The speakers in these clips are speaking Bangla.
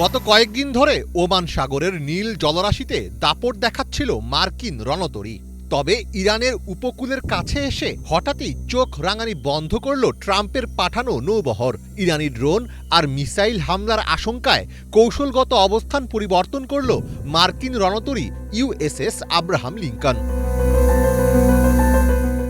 গত কয়েকদিন ধরে ওমান সাগরের নীল জলরাশিতে দাপট দেখাচ্ছিল মার্কিন রণতরী। তবে ইরানের উপকূলের কাছে এসে হঠাৎই চোখ রাঙানি বন্ধ করল ট্রাম্পের পাঠানো নৌবহর। ইরানি ড্রোন আর মিসাইল হামলার আশঙ্কায় কৌশলগত অবস্থান পরিবর্তন করল মার্কিন রণতরী ইউএসএস আব্রাহাম লিঙ্কন।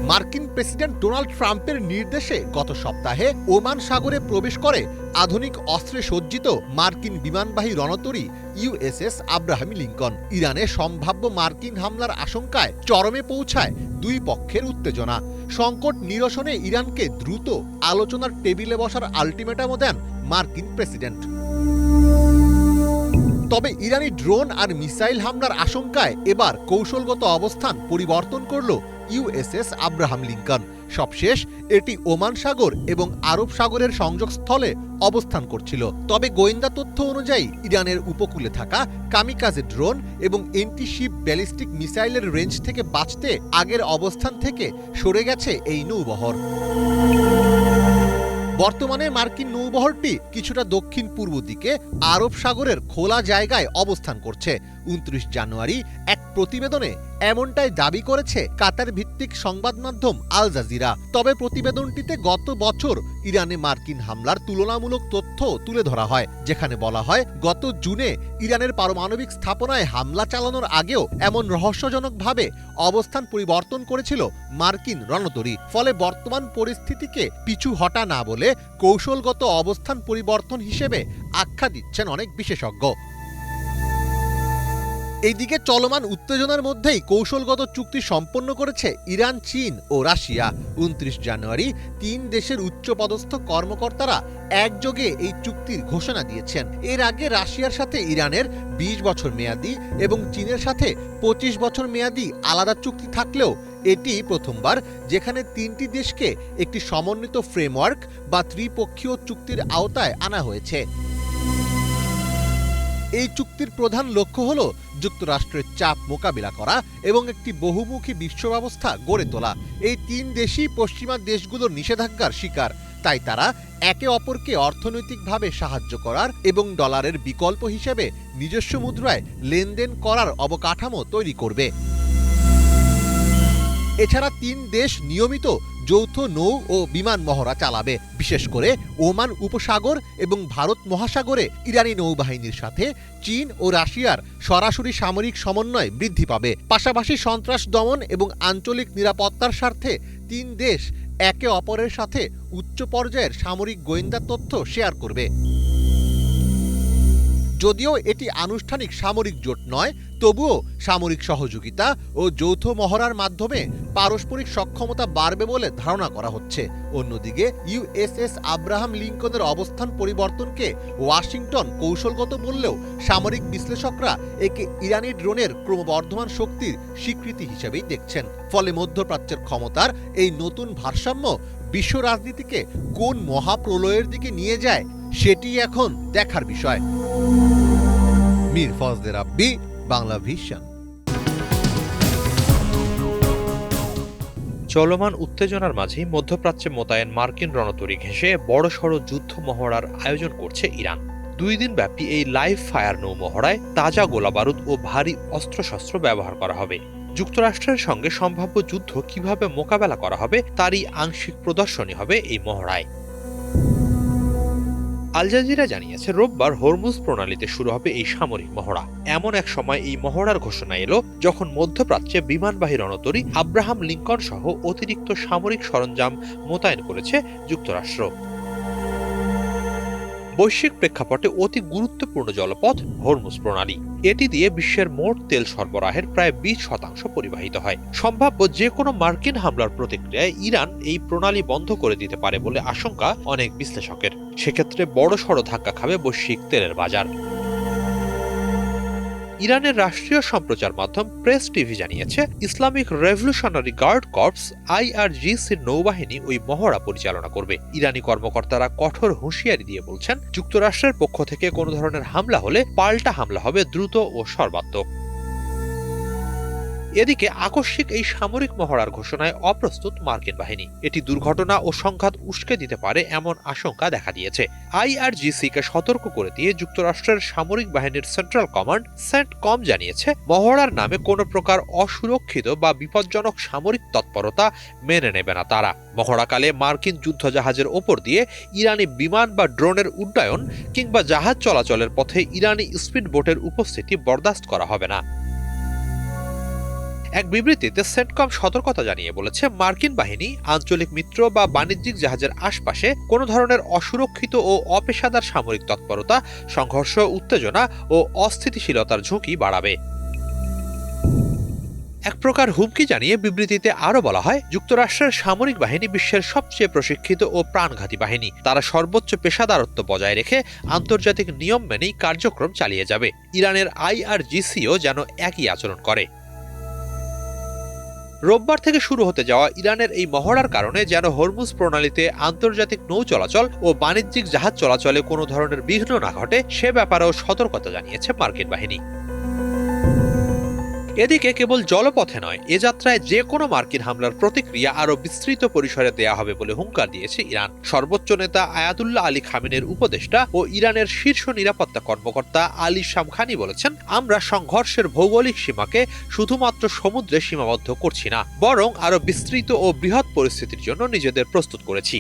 মার্কিন প্রেসিডেন্ট ডোনাল্ড ট্রাম্পের নির্দেশে গত সপ্তাহে ওমান সাগরে প্রবেশ করে আধুনিক অস্ত্রে সজ্জিত মার্কিন বিমানবাহী রণতরী ইউএসএস আব্রাহাম লিঙ্কন। ইরানে সম্ভাব্য মার্কিন হামলার আশঙ্কায় চরমে পৌঁছায় দুই পক্ষের উত্তেজনা। সংকট নিরসনে ইরানকে দ্রুত আলোচনার টেবিলে বসার আলটিমেটামও দেন মার্কিন প্রেসিডেন্ট। তবে ইরানি ড্রোন আর মিসাইল হামলার আশঙ্কায় এবার কৌশলগত অবস্থান পরিবর্তন করল ইউএসএস আব্রাহাম লিঙ্কন। সবশেষ এটি ওমান সাগর এবং আরব সাগরের সংযোগস্থলে অবস্থান করছিল। তবে গোয়েন্দা তথ্য অনুযায়ী ইরানের উপকূলে থাকা কামিকাজে ড্রোন এবং এন্টিশিপ ব্যালিস্টিক মিসাইলের রেঞ্জ থেকে বাঁচতে আগের অবস্থান থেকে সরে গেছে এই নৌবহর। বর্তমানে মার্কিন নৌবহরটি কিছুটা দক্ষিণ পূর্ব দিকে আরব সাগরের খোলা জায়গায় অবস্থান করছে। 29 জানুয়ারি এক প্রতিবেদনে এমনটাই দাবি করেছে কাতার ভিত্তিক সংবাদ মাধ্যম আল জাজিরা। তবে প্রতিবেদনটিতে গত বছর ইরানে মার্কিন হামলার তুলনামূলক তথ্য তুলে ধরা হয়, যেখানে বলা হয় গত জুনে ইরানের পারমাণবিক স্থাপনায় হামলা চালানোর আগেও এমন রহস্যজনকভাবে অবস্থান পরিবর্তন করেছিল মার্কিন রণতরী। ফলে বর্তমান পরিস্থিতিকে পিছু হটা না বলে কৌশলগত অবস্থান পরিবর্তন হিসেবে আখ্যা দিচ্ছেন অনেক বিশেষজ্ঞ। এইদিকে চলমান উত্তেজনার মধ্যেই কৌশলগত চুক্তি সম্পন্ন করেছে ইরান, চীন ও রাশিয়া। 29 জানুয়ারি 3 দেশের উচ্চপদস্থ কর্মকর্তারা একযোগে এই চুক্তির ঘোষণা দিয়েছেন। এর আগে রাশিয়ার সাথে ইরানের 20 বছর মেয়াদি এবং চীনের সাথে 25 বছর মেয়াদি আলাদা চুক্তি থাকলেও এটি প্রথমবার যেখানে 3টি দেশকে একটি সমন্বিত ফ্রেমওয়ার্ক বা ত্রিপক্ষীয় চুক্তির আওতায় আনা হয়েছে। এই চুক্তির প্রধান লক্ষ্য হল যুক্তরাষ্ট্রের চাপ মোকাবিলা করা এবং একটি বহুমুখী বিশ্ব ব্যবস্থা গড়ে তোলা। এই 3 দেশই পশ্চিমা দেশগুলোর নিষেধাজ্ঞার শিকার, তাই তারা একে অপরকে অর্থনৈতিকভাবে সাহায্য করার এবং ডলারের বিকল্প হিসেবে নিজস্ব মুদ্রায় লেনদেন করার অবকাঠামো তৈরি করবে। এছাড়া 3 দেশ নিয়মিত যৌথ নৌ ও বিমান মহড়া চালাবে। বিশেষ করে ওমান উপসাগর এবং ভারত মহাসাগরে ইরানি নৌবাহিনীর সাথে চীন ও রাশিয়ার সরাসরি সামরিক সমন্বয় বৃদ্ধি পাবে। পাশাপাশি সন্ত্রাস দমন এবং আঞ্চলিক নিরাপত্তার স্বার্থে 3 দেশ একে অপরের সাথে উচ্চ পর্যায়ের সামরিক গোয়েন্দা তথ্য শেয়ার করবে। যদিও এটি আনুষ্ঠানিক সামরিক জোট নয়, তবুও সামরিক সহযোগিতা ও যৌথ মহড়ার মাধ্যমে পারস্পরিক সক্ষমতা বাড়বে বলে ধারণা করা হচ্ছে। অন্যদিকে ইউএসএস আব্রাহাম লিঙ্কনের অবস্থান পরিবর্তনকে ওয়াশিংটন কৌশলগত বললেও সামরিক বিশ্লেষকরা একে ইরানি ড্রোনের ক্রমবর্ধমান শক্তির স্বীকৃতি হিসেবেই দেখছেন। ফলে মধ্যপ্রাচ্যের ক্ষমতার এই নতুন ভারসাম্য বিশ্ব রাজনীতিকে কোন মহাপ্রলয়ের দিকে নিয়ে যায় সেটি এখন দেখার বিষয়। মীর ফজলে রাব্বি, বাংলা ভিশন। চলমান উত্তেজনার মাঝেই মধ্যপ্রাচ্যে মোতায়েন মার্কিন রণতরী ঘেঁষে বড়সড় যুদ্ধ মহড়ার আয়োজন করছে ইরান। 2 দিন ব্যাপী এই লাইভ ফায়ার নৌ মহড়ায় তাজা গোলাবারুদ ও ভারী অস্ত্রশস্ত্র ব্যবহার করা হবে। যুক্তরাষ্ট্রের সঙ্গে সম্ভাব্য যুদ্ধ কিভাবে মোকাবেলা করা হবে তারই আংশিক প্রদর্শনী হবে এই মহড়ায়। আল জাজিরা জানিয়েছে রোববার হরমুজ প্রণালীতে শুরু হবে এই সামরিক মহড়া। এমন এক সময় এই মহড়ার ঘোষণা এলো যখন মধ্যপ্রাচ্যে বিমানবাহী রণতরী আব্রাহাম লিঙ্কন সহ অতিরিক্ত সামরিক সরঞ্জাম মোতায়েন করেছে যুক্তরাষ্ট্র। বৈশ্বিক প্রেক্ষাপটে অতি গুরুত্বপূর্ণ জলপথ হরমুজ প্রণালী। এটি দিয়ে বিশ্বের মোট তেল সরবরাহের প্রায় 20% পরিবাহিত হয়। সম্ভাব্য যে কোনো মার্কিন হামলার প্রতিক্রিয়ায় ইরান এই প্রণালী বন্ধ করে দিতে পারে বলে আশঙ্কা অনেক বিশ্লেষকের। সেক্ষেত্রে বড়সড় ধাক্কা খাবে বৈশ্বিক তেলের বাজার। ইরানের রাষ্ট্রীয় সম্প্রচার মাধ্যম প্রেস টিভি জানিয়েছে ইসলামিক রেভলিউশনারি গার্ড কর্পস IRGCর নৌবাহিনী ওই মহড়া পরিচালনা করবে। ইরানি কর্মকর্তারা কঠোর হুঁশিয়ারি দিয়ে বলছেন যুক্তরাষ্ট্রের পক্ষ থেকে কোনো ধরনের হামলা হলে পাল্টা হামলা হবে দ্রুত ও সর্বাত্মক। এদিকে আকস্মিক এই সামরিক মহড়ার ঘোষণায় অপ্রস্তুত মার্কিন বাহিনী। এটি দুর্ঘটনা ও সংঘাত উস্কে দিতে পারে এমন আশঙ্কা দেখা দিয়েছে। আইআরজিসি-কে সতর্ক করে দিয়ে যুক্তরাষ্ট্রের সামরিক বাহিনীর সেন্ট্রাল কমান্ড সেন্টকম জানিয়েছে, মহড়ার নামে কোনো প্রকার অসুরক্ষিত বা বিপজ্জনক সামরিক তৎপরতা মেনে নেবে না তারা। মহড়াকালে মার্কিন যুদ্ধজাহাজের ওপর দিয়ে ইরানি বিমান বা ড্রোনের উড্ডয়ন কিংবা জাহাজ চলাচলের পথে ইরানি স্পিডবোটের উপস্থিতি বরদাস্ত করা হবে না। এক বিবৃতিতে সেন্টকম সতর্কতা জানিয়ে বলেছে, মার্কিন বাহিনী আঞ্চলিক মিত্র বা বাণিজ্যিক জাহাজের আশপাশে কোনো ধরনের অসুরক্ষিত ও অপেশাদার সামরিক তৎপরতা, সংঘর্ষ, উত্তেজনা ও অস্থিতিশীলতার ঝুঁকি বাড়াবে। এক প্রকার হুমকি জানিয়ে বিবৃতিতে আরও বলা হয়, যুক্তরাষ্ট্রের সামরিক বাহিনী বিশ্বের সবচেয়ে প্রশিক্ষিত ও প্রাণঘাতী বাহিনী। তারা সর্বোচ্চ পেশাদারত্ব বজায় রেখে আন্তর্জাতিক নিয়ম মেনেই কার্যক্রম চালিয়ে যাবে। ইরানের আইআরজিসিও যেন একই আচরণ করে। রোববার থেকে শুরু হতে যাওয়া ইরানের এই মহড়ার কারণে যেন হরমুজ প্রণালীতে আন্তর্জাতিক নৌ চলাচল ও বাণিজ্যিক জাহাজ চলাচলে কোনো ধরনের বিঘ্ন না ঘটে, সে ব্যাপারেও সতর্কতা জানিয়েছে মার্কিন বাহিনী। এদিকে কেবল জলপথে নয়, এ যাত্রায় যে কোনো মার্কিন হামলার প্রতিক্রিয়া আরও বিস্তৃত পরিসরে দেয়া হবে বলে হুঙ্কার দিয়েছে ইরান। সর্বোচ্চ নেতা আয়াতুল্লাহ আলী খামেনির উপদেষ্টা ও ইরানের শীর্ষ নিরাপত্তা কর্মকর্তা আলী শামখানি বলেছেন, আমরা সংঘর্ষের ভৌগোলিক সীমাকে শুধুমাত্র সমুদ্রে সীমাবদ্ধ করছি না, বরং আরও বিস্তৃত ও বৃহৎ পরিস্থিতির জন্য নিজেদের প্রস্তুত করেছি।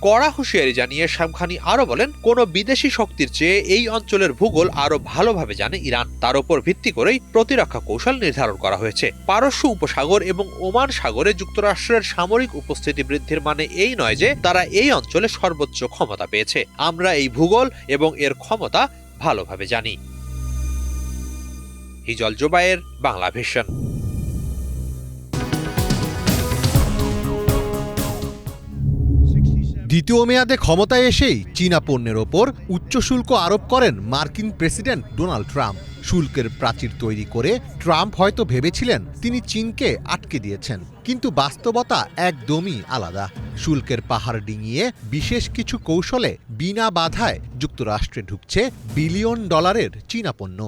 কড়া হুঁশিয়ারি জানিয়ে শামখানি আরো বলেন, কোনো বিদেশি শক্তির চেয়ে এই অঞ্চলের ভূগোল আরো ভালোভাবে জানে ইরান। তার উপর ভিত্তি করেই প্রতিরক্ষা কৌশল নির্ধারণ করা হয়েছে। পারস্য উপসাগর এবং ওমান সাগরে যুক্তরাষ্ট্রের সামরিক উপস্থিতি বৃদ্ধির মানে এই নয় যে তারা এই অঞ্চলে সর্বোচ্চ ক্ষমতা পেয়েছে। আমরা এই ভূগোল এবং এর ক্ষমতা ভালোভাবে জানি। হিজল জোবায়ের, বাংলা ভিশন। দ্বিতীয় মেয়াদে ক্ষমতায় এসেই চীনা পণ্যের ওপর উচ্চ শুল্ক আরোপ করেন মার্কিন প্রেসিডেন্ট ডোনাল্ড ট্রাম্প। শুল্কের প্রাচীর তৈরি করে ট্রাম্প হয়তো ভেবেছিলেন তিনি চীনকে আটকে দিয়েছেন, কিন্তু বাস্তবতা একদমই আলাদা। শুল্কের পাহাড় ডিঙিয়ে বিশেষ কিছু কৌশলে বিনা বাধায় যুক্তরাষ্ট্রে ঢুকছে বিলিয়ন ডলারের চীনা পণ্য।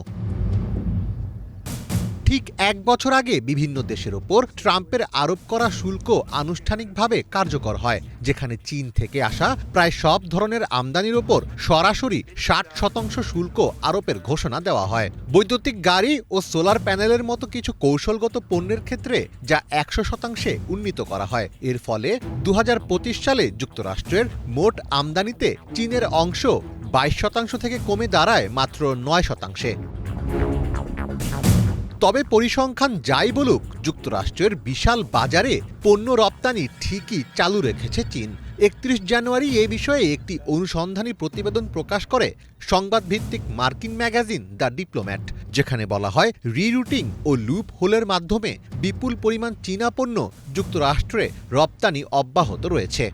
ঠিক এক বছর আগে বিভিন্ন দেশের ওপর ট্রাম্পের আরোপ করা শুল্ক আনুষ্ঠানিকভাবে কার্যকর হয়, যেখানে চীন থেকে আসা প্রায় সব ধরনের আমদানির ওপর সরাসরি 60% শুল্ক আরোপের ঘোষণা দেওয়া হয়। বৈদ্যুতিক গাড়ি ও সোলার প্যানেলের মতো কিছু কৌশলগত পণ্যের ক্ষেত্রে যা 100% উন্নীত করা হয়। এর ফলে 2025 সালে যুক্তরাষ্ট্রের মোট আমদানিতে চীনের অংশ 22% থেকে কমে দাঁড়ায় মাত্র 9%। তবে পরিসংখ্যান যাই বলুক, যুক্তরাষ্ট্রের বিশাল বাজারে পণ্য রপ্তানি ঠিকই চালু রেখেছে চীন। 31 জানুয়ারি এ বিষয়ে একটি অনুসন্ধানী প্রতিবেদন প্রকাশ করে সংবাদভিত্তিক মার্কিন ম্যাগাজিন দ্য ডিপ্লোম্যাট, যেখানে বলা হয় রিরুটিং ও লুপ হোলের মাধ্যমে বিপুল পরিমাণ চীনা পণ্য যুক্তরাষ্ট্রে রপ্তানি অব্যাহত রয়েছে।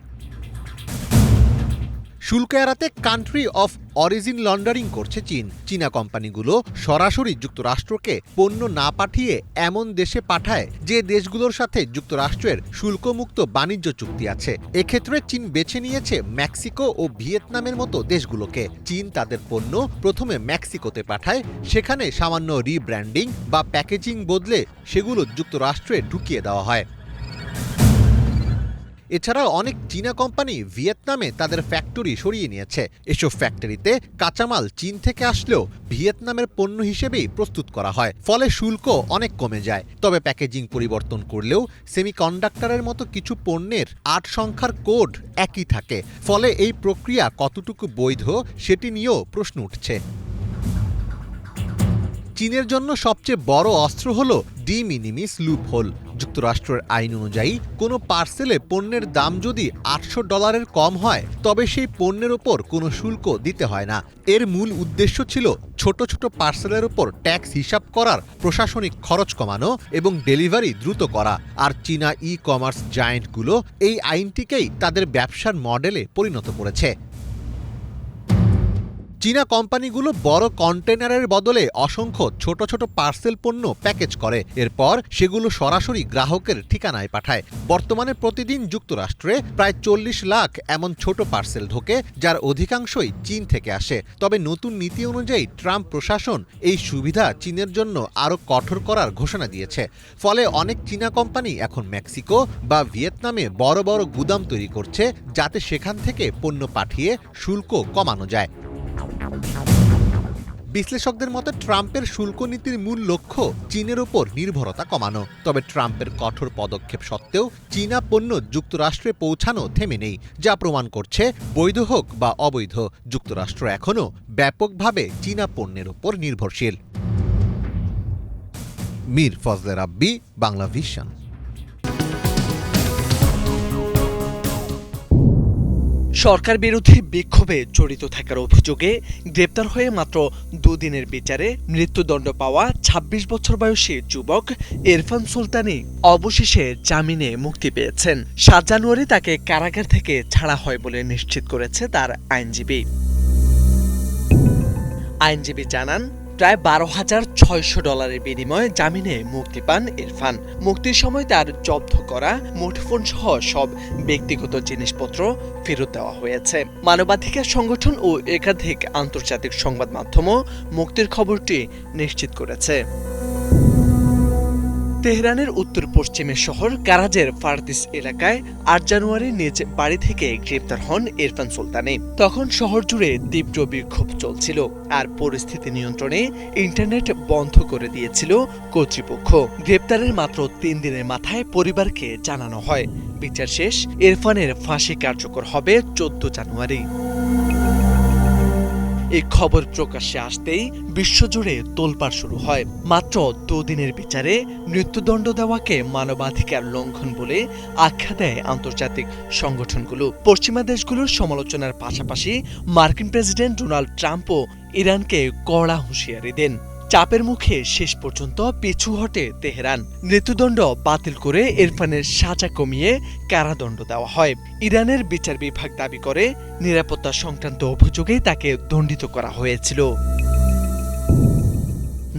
শুল্ক এড়াতে কান্ট্রি অফ অরিজিন লন্ডারিং করছে চীন। চীনা কোম্পানিগুলো সরাসরি যুক্তরাষ্ট্রকে পণ্য না পাঠিয়ে এমন দেশে পাঠায় যে দেশগুলোর সাথে যুক্তরাষ্ট্রের শুল্কমুক্ত বাণিজ্য চুক্তি আছে। এক্ষেত্রে চীন বেছে নিয়েছে মেক্সিকো ও ভিয়েতনামের মতো দেশগুলোকে। চীন তাদের পণ্য প্রথমে মেক্সিকোতে পাঠায়, সেখানে সামান্য রিব্র্যান্ডিং বা প্যাকেজিং বদলে সেগুলো যুক্তরাষ্ট্রে ঢুকিয়ে দেওয়া হয়। এছাড়াও অনেক চীনা কোম্পানি ভিয়েতনামে তাদের ফ্যাক্টরি সরিয়ে নিয়েছে। এসব ফ্যাক্টরিতে কাঁচামাল চীন থেকে আসলেও ভিয়েতনামের পণ্য হিসেবেই প্রস্তুত করা হয়, ফলে শুল্ক অনেক কমে যায়। তবে প্যাকেজিং পরিবর্তন করলেও সেমিকন্ডাক্টরের মতো কিছু পণ্যের 8 সংখ্যার কোড একই থাকে, ফলে এই প্রক্রিয়া কতটুকু বৈধ সেটি নিয়েও প্রশ্ন উঠছে। চীনের জন্য সবচেয়ে বড় অস্ত্র হল ডি মিনিমিস লুপহোল। যুক্তরাষ্ট্রের আইন অনুযায়ী কোনো পার্সেলে পণ্যের দাম যদি $800 কম হয়, তবে সেই পণ্যের ওপর কোনো শুল্ক দিতে হয় না। এর মূল উদ্দেশ্য ছিল ছোট ছোট পার্সেলের ওপর ট্যাক্স হিসাব করার, প্রশাসনিক খরচ কমানো এবং ডেলিভারি দ্রুত করা। আর চীনা ই কমার্স জায়ান্টগুলো এই আইনটিকেই তাদের ব্যবসার মডেলে পরিণত করেছে। চীনা কোম্পানিগুলো বড় কন্টেনারের বদলে অসংখ্য ছোট ছোট পার্সেল পণ্য প্যাকেজ করে, এরপর সেগুলো সরাসরি গ্রাহকের ঠিকানায় পাঠায়। বর্তমানে প্রতিদিন যুক্তরাষ্ট্রে প্রায় 40 লাখ এমন ছোট পার্সেল ঢোকে, যার অধিকাংশই চীন থেকে আসে। তবে নতুন নীতি অনুযায়ী ট্রাম্প প্রশাসন এই সুবিধা চীনের জন্য আরও কঠোর করার ঘোষণা দিয়েছে। ফলে অনেক চীনা কোম্পানি এখন মেক্সিকো বা ভিয়েতনামে বড় বড় গুদাম তৈরি করছে, যাতে সেখান থেকে পণ্য পাঠিয়ে শুল্ক কমানো যায়। বিশ্লেষকদের মতে ট্রাম্পের শুল্ক নীতির মূল লক্ষ্য চীনের উপর নির্ভরতা কমানো। তবে ট্রাম্পের কঠোর পদক্ষেপ সত্ত্বেও চীনা পণ্য যুক্তরাষ্ট্রে পৌঁছানো থেমে নেই, যা প্রমাণ করছে বৈধ হোক বা অবৈধ, যুক্তরাষ্ট্র এখনও ব্যাপকভাবে চীনা পণ্যের উপর নির্ভরশীল। মীর ফজলে রাব্বি, বাংলা ভিশন। সরকার বিরোধী বিক্ষোভে জড়িত থাকার অভিযোগে গ্রেপ্তার হয়ে মাত্র দুদিনের বিচারে মৃত্যুদণ্ড পাওয়া ২৬ বছর বয়সী যুবক ইরফান সুলতানি অবশেষে জামিনে মুক্তি পেয়েছেন। ৭ জানুয়ারি তাকে কারাগার থেকে ছাড়া হয় বলে নিশ্চিত করেছে তার আইনজীবী। আইনজীবী জানান, প্রায় ১২,৬০০ ডলারের বিনিময়ে জামিনে মুক্তি পান ইরফান। মুক্তির সময় তার জব্দ করা মুঠোফোন সহ সব ব্যক্তিগত জিনিসপত্র ফেরত দেওয়া হয়েছে। মানবাধিকার সংগঠন ও একাধিক আন্তর্জাতিক সংবাদ মাধ্যমও মুক্তির খবরটি নিশ্চিত করেছে। তেহরানের উত্তর পশ্চিমের শহর কারাজের ফারদিস এলাকায় ৮ জানুয়ারি নিজ বাড়ি থেকে গ্রেপ্তার হন ইরফান সুলতানি। তখন শহর জুড়ে তীব্র বিক্ষোভ চলছিল, আর পরিস্থিতি নিয়ন্ত্রণে ইন্টারনেট বন্ধ করে দিয়েছিল কর্তৃপক্ষ। গ্রেপ্তারের মাত্র ৩ দিনের মাথায় পরিবারকে জানানো হয়। বিচার শেষ, ইরফানের ফাঁসি কার্যকর হবে ১৪ জানুয়ারি। এই খবর প্রকাশ্যে আসতেই বিশ্বজুড়ে তোলপাড় শুরু হয়। মাত্র দুদিনের বিচারে মৃত্যুদণ্ড দেওয়াকে মানবাধিকার লঙ্ঘন বলে আখ্যা দেয় আন্তর্জাতিক সংগঠনগুলো। পশ্চিমা দেশগুলোর সমালোচনার পাশাপাশি মার্কিন প্রেসিডেন্ট ডোনাল্ড ট্রাম্পও ইরানকে কড়া হুঁশিয়ারি দেন। চাপের মুখে শেষ পর্যন্ত পিছু হটে তেহরান। মৃত্যুদণ্ড বাতিল করে ইরফানের সাজা কমিয়ে কারাদণ্ড দেওয়া হয়। ইরানের বিচার বিভাগ দাবি করে নিরাপত্তা সংক্রান্ত অভিযোগেই তাকে দণ্ডিত করা হয়েছিল।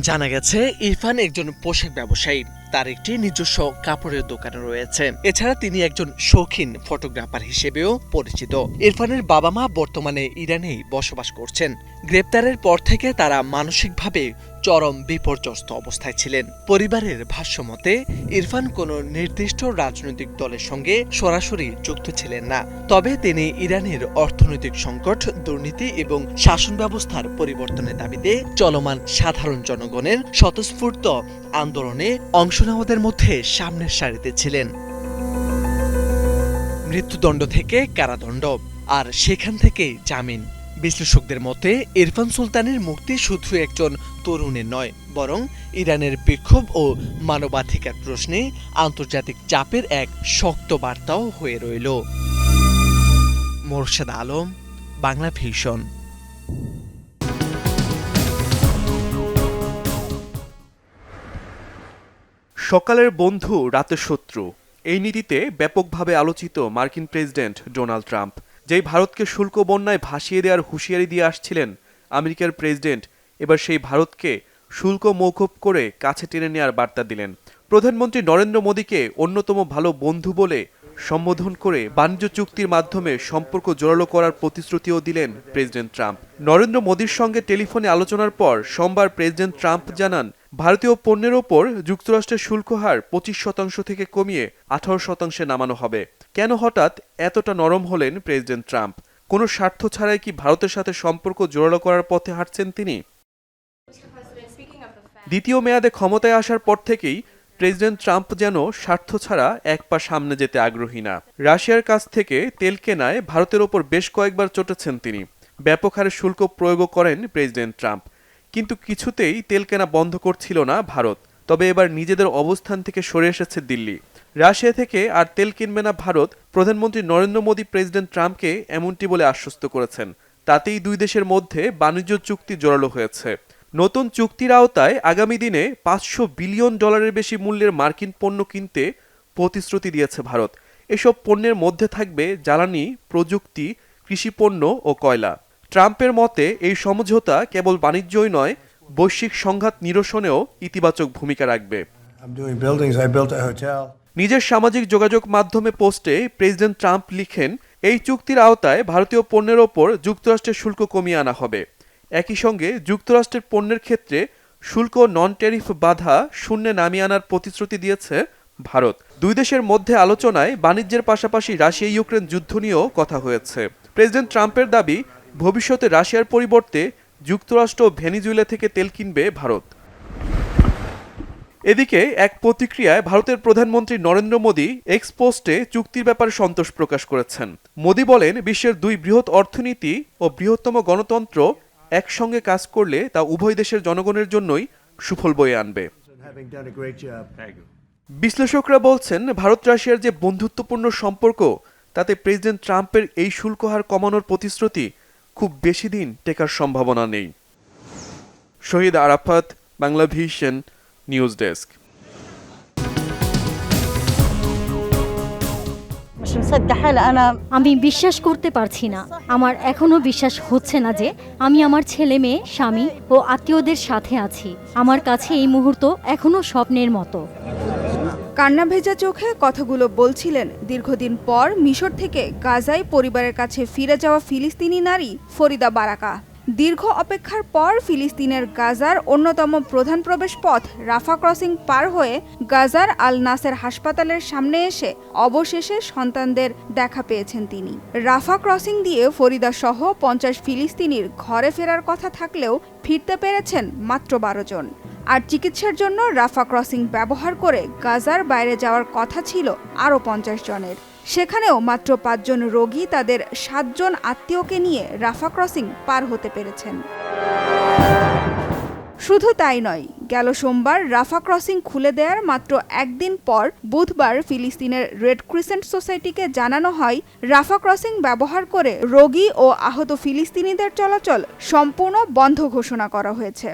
জানা গেছে, ইরফান একজন পোশাক ব্যবসায়ী। তার একটি নিজস্ব কাপড়ের দোকান রয়েছে। এছাড়া তিনি একজন শৌখিন ফটোগ্রাফার হিসেবেও পরিচিত। ইরফানের বাবা মা বর্তমানে ইরানেই বসবাস করছেন। গ্রেপ্তারের পর থেকে তারা মানসিকভাবে চরম বিপর্যস্ত অবস্থায় ছিলেন। পরিবারের ভাষ্যমতে ইরফান কোনো নির্দিষ্ট রাজনৈতিক দলের সঙ্গে সরাসরি যুক্ত ছিলেন না। তবে তিনি ইরানের অর্থনৈতিক সংকট, দুর্নীতি এবং শাসন ব্যবস্থার পরিবর্তনের দাবিতে চলমান সাধারণ জনগণের স্বতঃস্ফূর্ত আন্দোলনে অংশ নেওয়াদের মধ্যে সামনের সারিতে ছিলেন। মৃত্যুদণ্ড থেকে কারাদণ্ড, আর সেখান থেকে জামিন। বিশ্লেষকদের মতে ইরফান সুলতানের মুক্তি শুধু একজন তরুণের নয়, বরং ইরানের বিক্ষোভ ও মানবাধিকার প্রশ্নে আন্তর্জাতিক চাপের এক শক্ত বার্তাও হয়ে রইল। মোরশেদ আলম, বাংলা ভিশন। সকালের বন্ধু রাতের শত্রু, এই নীতিতে ব্যাপকভাবে আলোচিত মার্কিন প্রেসিডেন্ট ডোনাল্ড ট্রাম্প, যেই ভারতকে শুল্ক বন্যায় ভাসিয়ে দেওয়ার হুঁশিয়ারি দিয়ে আসছিলেন আমেরিকার প্রেসিডেন্ট, এবার সেই ভারতকে শুল্ক মওকুফ করে কাছে টেনে নেওয়ার বার্তা দিলেন। প্রধানমন্ত্রী নরেন্দ্র মোদীকে অন্যতম ভালো বন্ধু বলে সম্বোধন করে বাণিজ্য চুক্তির মাধ্যমে সম্পর্ক জোরালো করার প্রতিশ্রুতিও দিলেন প্রেসিডেন্ট ট্রাম্প। নরেন্দ্র মোদীর সঙ্গে টেলিফোনে আলোচনার পর সোমবার প্রেসিডেন্ট ট্রাম্প জানান, ভারতীয় পণ্যের ওপর যুক্তরাষ্ট্রের শুল্ক হার ২৫% থেকে কমিয়ে ১৮% নামানো হবে। কেন হঠাৎ এতটা নরম হলেন প্রেসিডেন্ট ট্রাম্প? কোনো স্বার্থ ছাড়াই কি ভারতের সাথে সম্পর্ক জোরালো করার পথে হাঁটছেন তিনি? দ্বিতীয় মেয়াদে ক্ষমতায় আসার পর থেকেই প্রেসিডেন্ট ট্রাম্প যেন স্বার্থ ছাড়া এক পা সামনে যেতে আগ্রহী না। রাশিয়ার কাছ থেকে তেল কেনায় ভারতের ওপর বেশ কয়েকবার চটেছেন তিনি। ব্যাপক হারে শুল্ক প্রয়োগও করেন প্রেসিডেন্ট ট্রাম্প, কিন্তু কিছুতেই তেল কেনা বন্ধ করছিল না ভারত। তবে এবার নিজেদের অবস্থান থেকে সরে এসেছে দিল্লি। রাশিয়া থেকে আর তেল কিনবে না ভারত। প্রধানমন্ত্রী নরেন্দ্র মোদী প্রেসিডেন্ট ট্রাম্পকে এমনটি বলে আশ্বস্ত করেছেন। তাতেই দুই দেশের মধ্যে বাণিজ্য চুক্তি জোরালো হয়েছে। নতুন চুক্তির আওতায় আগামী দিনে $৫০০ বিলিয়ন বেশি মূল্যের মার্কিন পণ্য কিনতে প্রতিশ্রুতি দিয়েছে ভারত। এসব পণ্যের মধ্যে থাকবে জ্বালানি, প্রযুক্তি, কৃষিপণ্য ও কয়লা। ট্রাম্পের মতে এই সমঝোতা কেবল বাণিজ্যই নয়, বৈশ্বিক সংঘাত নিরসনেও ইতিবাচক ভূমিকা রাখবে। I'm doing buildings. I built a hotel. নিজের সামাজিক যোগাযোগ মাধ্যমে পোস্টে প্রেসিডেন্ট ট্রাম্প লিখেন, এই চুক্তির আওতায় ভারতীয় পণ্যের ওপর যুক্তরাষ্ট্রের শুল্ক কমিয়ে আনা হবে। একই সঙ্গে যুক্তরাষ্ট্রের পণ্যের ক্ষেত্রে শুল্ক নন ট্যারিফ বাধা শূন্যে নামিয়ে আনার প্রতিশ্রুতি দিয়েছে ভারত। দুই দেশের মধ্যে আলোচনায় বাণিজ্যের পাশাপাশি রাশিয়া ইউক্রেন যুদ্ধ নিয়েও কথা হয়েছে। প্রেসিডেন্ট ট্রাম্পের দাবি, ভবিষ্যতে রাশিয়ার পরিবর্তে যুক্তরাষ্ট্র ও ভেনিজুয়েলা থেকে তেল কিনবে ভারত। এদিকে এক প্রতিক্রিয়ায় ভারতের প্রধানমন্ত্রী নরেন্দ্র মোদী এক্স পোস্টে চুক্তির ব্যাপারে সন্তোষ প্রকাশ করেছেন। মোদী বলেন, বিশ্বের দুই বৃহৎ অর্থনীতি ও বৃহত্তম গণতন্ত্র একসঙ্গে কাজ করলে তা উভয় দেশের জনগণের জন্যই সুফল বয়ে আনবে। Having done a great job. বিশ্লেষকরা বলছেন, ভারত রাশিয়ার যে বন্ধুত্বপূর্ণ সম্পর্ক, তাতে প্রেসিডেন্ট ট্রাম্পের এই শুল্ক হার কমানোর প্রতিশ্রুতি খুব বেশি দিন টেকার সম্ভাবনা নেই। Shahid Arafat, Bangla vision, news desk. আমি বিশ্বাস করতে পারছি না, আমার এখনো বিশ্বাস হচ্ছে না যে আমি আমার ছেলে মেয়ে, স্বামী ও আত্মীয়দের সাথে আছি। আমার কাছে এই মুহূর্ত এখনো স্বপ্নের মতো। কান্না ভেজা চোখে কথাগুলো বলছিলেন দীর্ঘদিন পর মিশর থেকে গাজায় পরিবারের কাছে ফিরে যাওয়া ফিলিস্তিনি নারী ফরিদা বারাকা। দীর্ঘ অপেক্ষার পর ফিলিস্তিনের গাজার অন্যতম প্রধান প্রবেশ পথ রাফা ক্রসিং পার হয়ে গাজার আল নাসের হাসপাতালের সামনে এসে অবশেষে সন্তানদের দেখা পেয়েছেন তিনি। রাফা ক্রসিং দিয়ে ফরিদা সহ 50 ফিলিস্তিনির ঘরে ফেরার কথা থাকলেও ফিরতে পেরেছেন মাত্র 12 জন। আর চিকিৎসার জন্য রাফা ক্রসিং ব্যবহার করে গাজার বাইরে যাওয়ার কথা ছিল আরও 50 জনের। সেখানেও মাত্র 5 জন রোগী তাদের 7 জন আত্মীয়কে নিয়ে রাফা ক্রসিং পার হতে পেরেছেন। শুধু তাই নয়, গেল সোমবার রাফা ক্রসিং খুলে দেওয়ার মাত্র একদিন পর বুধবার ফিলিস্তিনের রেড ক্রিসেন্ট সোসাইটিকে জানানো হয়, রাফা ক্রসিং ব্যবহার করে রোগী ও আহত ফিলিস্তিনিদের চলাচল সম্পূর্ণ বন্ধ ঘোষণা করা হয়েছে।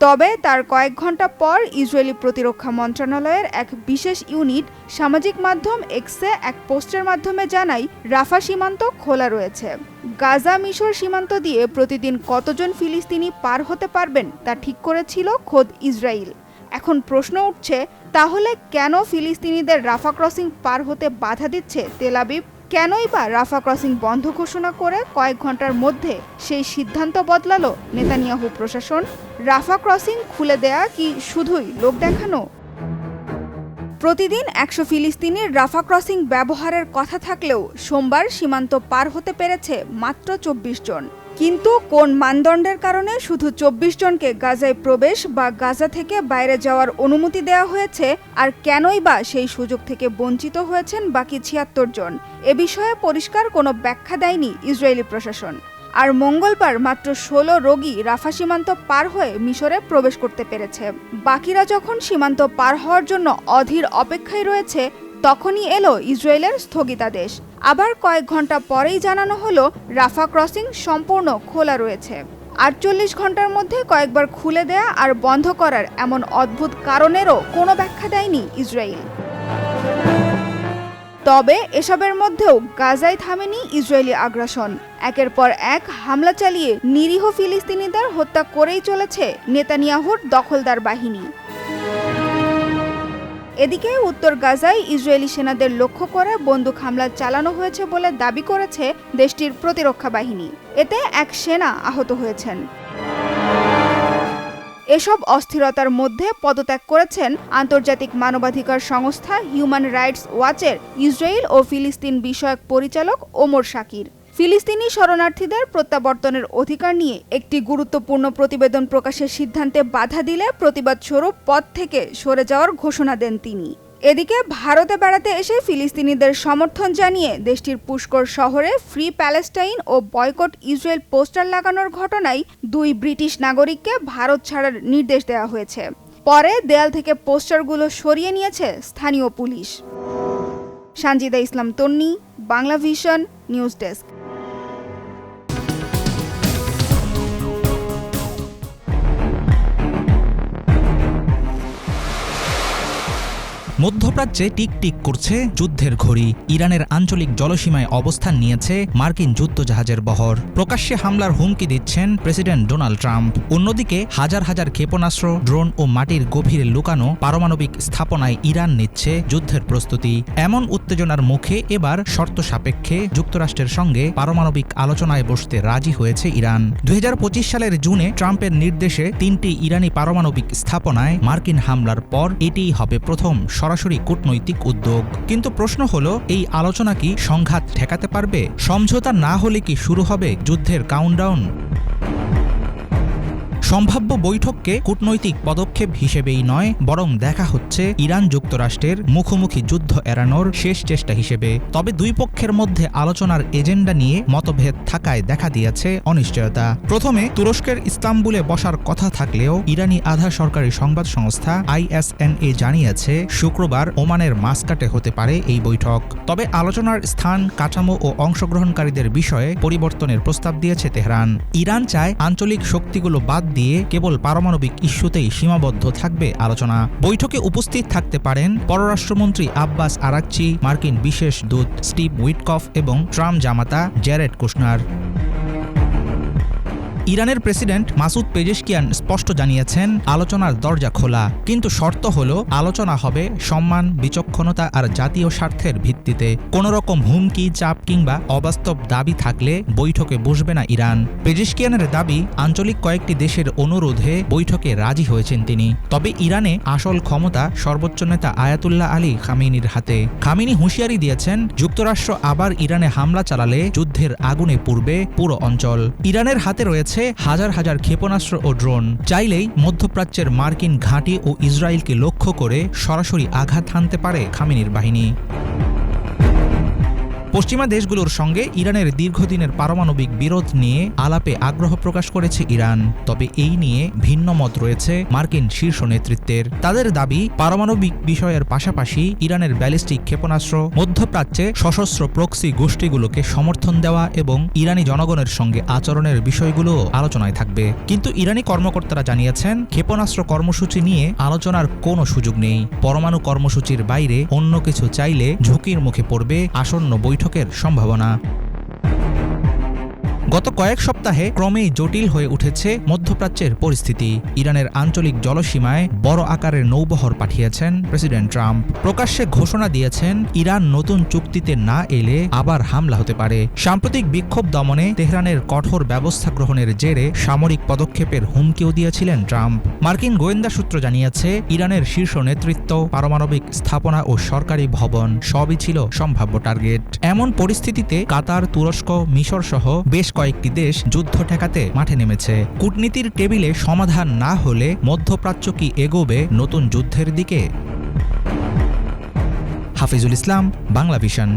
তবে তার কয়েক ঘন্টা পর ইসরায়েলি প্রতিরক্ষা মন্ত্রণালয়ের এক বিশেষ ইউনিট সামাজিক মাধ্যম এক্সে এক পোস্টের মাধ্যমে জানায়, রাফা সীমান্ত খোলা রয়েছে। গাজা মিশর সীমান্ত দিয়ে প্রতিদিন কতজন ফিলিস্তিনি পার হতে পারবেন তা ঠিক করেছিল খোদ ইসরায়েল। এখন প্রশ্ন উঠছে, তাহলে কেন ফিলিস্তিনিদের রাফা ক্রসিং পার হতে বাধা দিচ্ছে তেল আবিব? কেনই বা রাফা ক্রসিং বন্ধ ঘোষণা করে কয়েক ঘন্টার মধ্যে সেই সিদ্ধান্ত বদলালো নেতানিয়াহু প্রশাসন? রাফা ক্রসিং খুলে দেয়া কি শুধুই লোক দেখানো? প্রতিদিন 100 ফিলিস্তিনির রাফা ক্রসিং ব্যবহারের কথা থাকলেও সোমবার সীমান্ত পার হতে পেরেছে মাত্র 24 জন। কিন্তু কোন মানদণ্ডের কারণে শুধু 24 জনকে গাজায় প্রবেশ বা গাজা থেকে বাইরে যাওয়ার অনুমতি দেওয়া হয়েছে, আর কেনই বা সেই সুযোগ থেকে বঞ্চিত হয়েছেন বাকি 76 জন? এ বিষয়ে পরিষ্কার কোনো ব্যাখ্যা দেয়নি ইসরায়েলি প্রশাসন। আর মঙ্গলবার মাত্র 16 রোগী রাফা সীমান্ত পার হয়ে মিশরে প্রবেশ করতে পেরেছে। বাকিরা যখন সীমান্ত পার হওয়ার জন্য অধীর অপেক্ষায় রয়েছে, তখনই এলো ইসরায়েলের স্থগিতাদেশ। আবার কয়েক ঘন্টা পরেই জানানো হলো রাফা ক্রসিং সম্পূর্ণ খোলা রয়েছে। 48 ঘন্টার মধ্যে কয়েকবার খুলে দেয়া আর বন্ধ করার এমন অদ্ভুত কারণেরও কোনো ব্যাখ্যা দেয়নি ইসরায়েল। তবে এসবের মধ্যেও গাজায় থামেনি ইসরায়েলি আগ্রাসন। একের পর এক হামলা চালিয়ে নিরীহ ফিলিস্তিনিদের হত্যা করেই চলেছে নেতানিয়াহুর দখলদার বাহিনী। এদিকে উত্তর গাজায় ইসরায়েলি সেনাদের লক্ষ্য করে বন্দুক হামলা চালানো হয়েছে বলে দাবি করেছে দেশটির প্রতিরক্ষা বাহিনী। এতে এক সেনা আহত হয়েছেন। এসব অস্থিরতার মধ্যে পদত্যাগ করেছেন আন্তর্জাতিক মানবাধিকার সংস্থা হিউম্যান রাইটস ওয়াচের ইসরায়েল ও ফিলিস্তিন বিষয়ক পরিচালক ওমর শাকির। ফিলিস্তিনি শরণার্থীদের প্রত্যাবর্তনের অধিকার নিয়ে একটি গুরুত্বপূর্ণ প্রতিবেদন প্রকাশের সিদ্ধান্তে বাধা দিলে প্রতিবাদ স্বরূপ পদ থেকে সরে যাওয়ার ঘোষণা দেন তিনি। এদিকে ভারতে বেড়াতে এসে ফিলিস্তিনিদের সমর্থন জানিয়ে দেশটির পুষ্কর শহরে ফ্রি প্যালেস্টাইন ও বয়কট ইসরায়েল পোস্টার লাগানোর ঘটনায় 2 ব্রিটিশ নাগরিককে ভারত ছাড়ার নির্দেশ দেওয়া হয়েছে। পরে দেয়াল থেকে পোস্টারগুলো সরিয়ে নিয়েছে স্থানীয় পুলিশ। সানজিদা ইসলাম তন্নি, বাংলা ভিশন, নিউজ ডেস্ক। মধ্যপ্রাচ্যে টিকটিক করছে যুদ্ধের ঘড়ি। ইরানের আঞ্চলিক জলসীমায় অবস্থান নিয়েছে মার্কিন যুদ্ধজাহাজের বহর। প্রকাশ্যে হামলার হুমকি দিচ্ছেন প্রেসিডেন্ট ডোনাল্ড ট্রাম্প। অন্যদিকে হাজার হাজার ক্ষেপণাস্ত্র, ড্রোন ও মাটির গভীরে লুকানো পারমাণবিক স্থাপনায় ইরান নিচ্ছে যুদ্ধের প্রস্তুতি। এমন উত্তেজনার মুখে এবার শর্ত সাপেক্ষে যুক্তরাষ্ট্রের সঙ্গে পারমাণবিক আলোচনায় বসতে রাজি হয়েছে ইরান। 2025 সালের জুনে ট্রাম্পের নির্দেশে 3টি ইরানি পারমাণবিক স্থাপনায় মার্কিন হামলার পর এটিই হবে প্রথম সরাসরি কূটনৈতিক উদ্যোগ। কিন্তু প্রশ্ন হলো, এই আলোচনা কি সংঘাত ঠেকাতে পারবে? সমঝোতা না হলে কি শুরু হবে যুদ্ধের কাউন্টডাউন? সম্ভাব্য বৈঠককে কূটনৈতিক পদক্ষেপ হিসেবেই নয়, বরং দেখা হচ্ছে ইরান যুক্তরাষ্ট্রের মুখোমুখি যুদ্ধ এড়ানোর শেষ চেষ্টা হিসেবে। তবে দুই পক্ষের মধ্যে আলোচনার এজেন্ডা নিয়ে মতভেদ থাকায় দেখা দিয়েছে অনিশ্চয়তা। প্রথমে তুরস্কের ইস্তাম্বুলে বসার কথা থাকলেও ইরানি আধা সরকারি সংবাদ সংস্থা ISNA জানিয়েছে শুক্রবার ওমানের মাসকাটে হতে পারে এই বৈঠক। তবে আলোচনার স্থান, কাঠামো ও অংশগ্রহণকারীদের বিষয়ে পরিবর্তনের প্রস্তাব দিয়েছে তেহরান। ইরান চায় আঞ্চলিক শক্তিগুলো বাদ দিয়ে কেবল পারমাণবিক ইস্যুতেই সীমাবদ্ধ থাকবে আলোচনা। বৈঠকে উপস্থিত থাকতে পারেন পররাষ্ট্রমন্ত্রী আব্বাস আরাকচি, মার্কিন বিশেষ দূত স্টিভ উইটকফ এবং ট্রাম্প জামাতা জ্যারেড কুশনার। ইরানের প্রেসিডেন্ট মাসুদ পেজেশকিয়ান স্পষ্ট জানিয়েছেন, আলোচনার দরজা খোলা, কিন্তু শর্ত হলো আলোচনা হবে সম্মান, বিচক্ষণতা আর জাতীয় স্বার্থের ভিত্তিতে। কোনো রকম হুমকি, চাপ কিংবা অবাস্তব দাবি থাকলে বৈঠকে বসবে না ইরান। পেজেশকিয়ানের দাবি, আঞ্চলিক কয়েকটি দেশের অনুরোধে বৈঠকে রাজি হয়েছেন তিনি। তবে ইরানে আসল ক্ষমতা সর্বোচ্চ নেতা আয়াতুল্লাহ আলী খামেনির হাতে। খামেনি হুঁশিয়ারি দিয়েছেন, যুক্তরাষ্ট্র আবার ইরানে হামলা চালালে যুদ্ধের আগুনে পুড়বে পুরো অঞ্চল। ইরানের হাতে রয়েছে হাজার হাজার ক্ষেপণাস্ত্র ও ড্রোন। চাইলেই মধ্যপ্রাচ্যের মার্কিন ঘাঁটি ও ইসরায়েলকে লক্ষ্য করে সরাসরি আঘাত হানতে পারে খামেনির বাহিনী। পশ্চিমা দেশগুলোর সঙ্গে ইরানের দীর্ঘদিনের পারমাণবিক বিরোধ নিয়ে আলাপে আগ্রহ প্রকাশ করেছে ইরান। তবে এই নিয়ে ভিন্ন মত রয়েছে মার্কিন শীর্ষ নেতৃত্বের। তাদের দাবি, পারমাণবিক বিষয়ের পাশাপাশি ইরানের ব্যালিস্টিক ক্ষেপণাস্ত্র, মধ্যপ্রাচ্যে সশস্ত্র প্রক্সি গোষ্ঠীগুলোকে সমর্থন দেওয়া এবং ইরানি জনগণের সঙ্গে আচরণের বিষয়গুলো আলোচনায় থাকবে। কিন্তু ইরানি কর্মকর্তারা জানিয়েছেন, ক্ষেপণাস্ত্র কর্মসূচি নিয়ে আলোচনার কোনো সুযোগ নেই। পরমাণু কর্মসূচির বাইরে অন্য কিছু চাইলে ঝুঁকির মুখে পড়বে আসন্ন বৈঠকের সম্ভাবনা। গত কয়েক সপ্তাহে ক্রমেই জটিল হয়ে উঠেছে মধ্যপ্রাচ্যের পরিস্থিতি। ইরানের আঞ্চলিক জলসীমায় বড় আকারের নৌবহর পাঠিয়েছেন প্রেসিডেন্ট ট্রাম্প। প্রকাশ্যে ঘোষণা দিয়েছেন, ইরান নতুন চুক্তিতে না এলে আবার হামলা হতে পারে। সাম্প্রতিক বিক্ষোভ দমনে তেহরানের কঠোর ব্যবস্থা গ্রহণের জেরে সামরিক পদক্ষেপের হুমকিও দিয়েছিলেন ট্রাম্প। মার্কিন গোয়েন্দা সূত্র জানিয়েছে, ইরানের শীর্ষ নেতৃত্ব, পারমাণবিক স্থাপনা ও সরকারি ভবন সবই ছিল সম্ভাব্য টার্গেট। এমন পরিস্থিতিতে কাতার, তুরস্ক, মিশর সহ বেশ কয়েকটি দেশ যুদ্ধ ঠেকাতে মাঠে নেমেছে। কূটনীতির টেবিলে সমাধান না হলে মধ্যপ্রাচ্য কি এগোবে নতুন যুদ্ধের দিকে? হাফিজুল ইসলাম, বাংলা ভিশন।